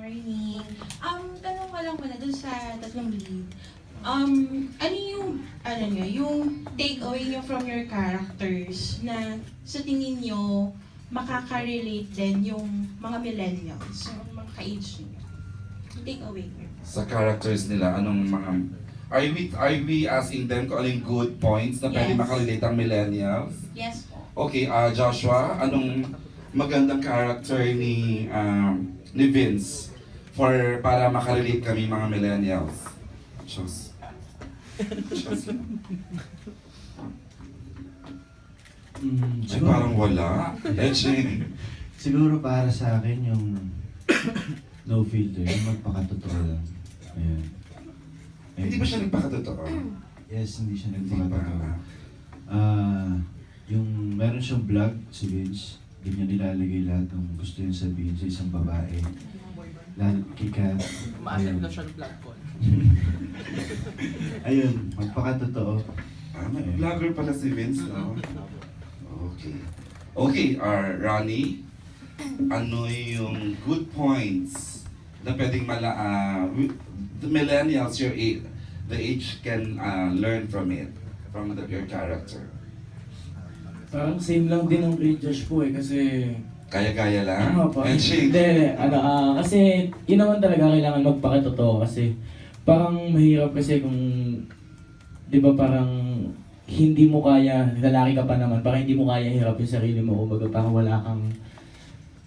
morning. Tanong ko lang muna dun sa tatlong lead. Ano yung take-away nyo from your characters na sa tingin nyo makaka-relate din yung mga millennials, yung mga ka-age nyo? Yung take-away nyo. Sa characters nila, anong mga... Are we asking them kung ano yung good points na pwede Yes. makarelate ang millennials? Yes po. Okay, Joshua, anong magandang character ni Vince para makarelate kami mga millennials? Diyos. Ay, Siguro, parang wala. Edging. siguro para sa akin yung no filter, yung magpakatotoo lang. Ayan. Hindi ba siya nagpakatotoo? Yes, hindi siya Hindi ba? nagpakatotoo. Yung meron siyang vlog, si Vince, ganyan nilalagay lahat ng gusto niya sabihin sa isang babae. Lalo kay Kat. Maasip na siya ng vlog ko. Ayun, magpakatotoo. May vlogger pala si Vince, no? Okay. Okay, Ronnie, ano yung good points na pwedeng the millennials, the age can learn from it, from your character? Parang same lang din ng kay Josh po kasi... Kaya-kaya lang? Ano po? And shake? Hindi, kasi yun naman talaga kailangan magpakatotoo kasi parang mahirap kasi kung... Di ba parang hindi mo kaya, lalaki ka pa naman, parang hindi mo kaya hirap yung sarili mo, kumbaga parang wala kang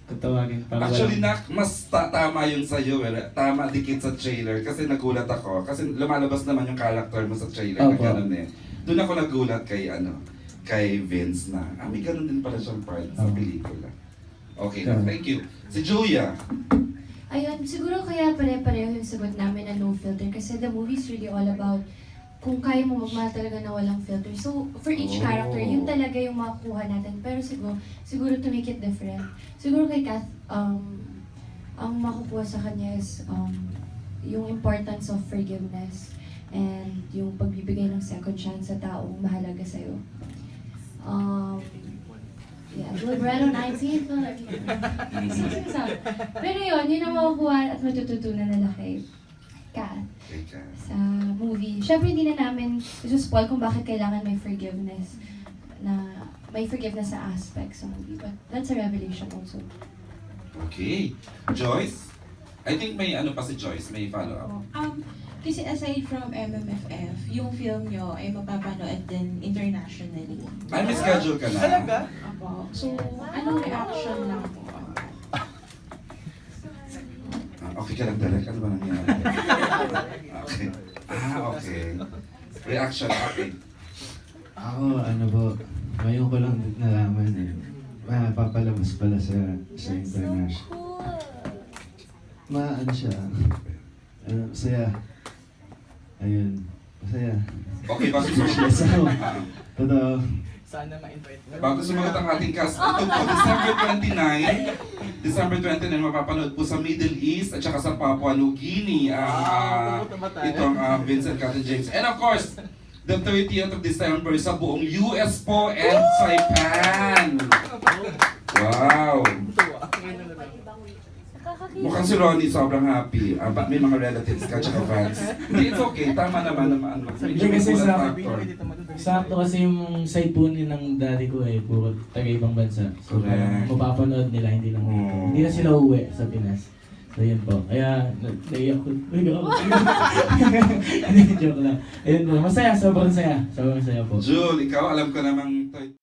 katawagin. Parang Actually, wala, mas tama yung sa'yo, tama dikit sa trailer kasi nagulat ako. Kasi lumalabas naman yung character mo sa trailer na Opo. gano'n eh. Doon ako nagulat kay Vince na, may gano'n din pala siyang part sa pelikula. Okay, thank you. Si Julia. Ayun, siguro kaya pare-pareho yung sagot namin na no filter kasi the movie is really all about kung kaya mo magmahal talaga na walang filter. So, for each character, yun talaga yung makukuha natin. Pero siguro to make it different, siguro kay Kath, ang makukuha sa kanya is yung importance of forgiveness and yung pagbibigay ng second chance sa taong mahalaga sa'yo. Yeah, Libretto 19. Pero yun ang makukuha at matututunan nila kay Kath sa movie. Siyempre, hindi na namin spoil kung bakit kailangan may forgiveness sa aspect sa movie. But that's a revelation also. Okay. Joyce? I think may ano pa si Joyce, may follow-up. Kasi aside from MMFF, yung film nyo ay mapapanood din internationally. Ay, may schedule ka na? Talaga? Apo. So, anong reaction lang po? Okay ka lang, Derek. Ano ba nangyari? Okay. Okay. Reaction, okay. Ako, ngayon ko lang nalaman eh. Papalabas pala sa international. Siya. Masaya. Ayun. Masaya. Okay, bago sumagot. Yes, ako. Totoo. Sana ma-invite na. Bago sumagot ang ating cast, ito po, December 29, mapapanood po sa Middle East at saka sa Papua New Guinea itong Vincent, Kat and James. And of course, the 30th of December sa buong US po and Saipan. Wow! Mukhang si Ronnie sobrang happy. May mga relatives ka tsaka fans. Hindi, it's okay. Tama naman. Hindi kasi sakto kasi yung side po ng daddy ko puro taga-ibang bansa. So, Correct. mapapanood nila, hindi lang dito. Hindi na sila uuwi sa Pinas. So, yun po. Kaya, naiyak ko. Hindi, joke lang. Ayun po, masaya, sobrang saya. Sobrang saya po. Jul, ikaw alam ko namang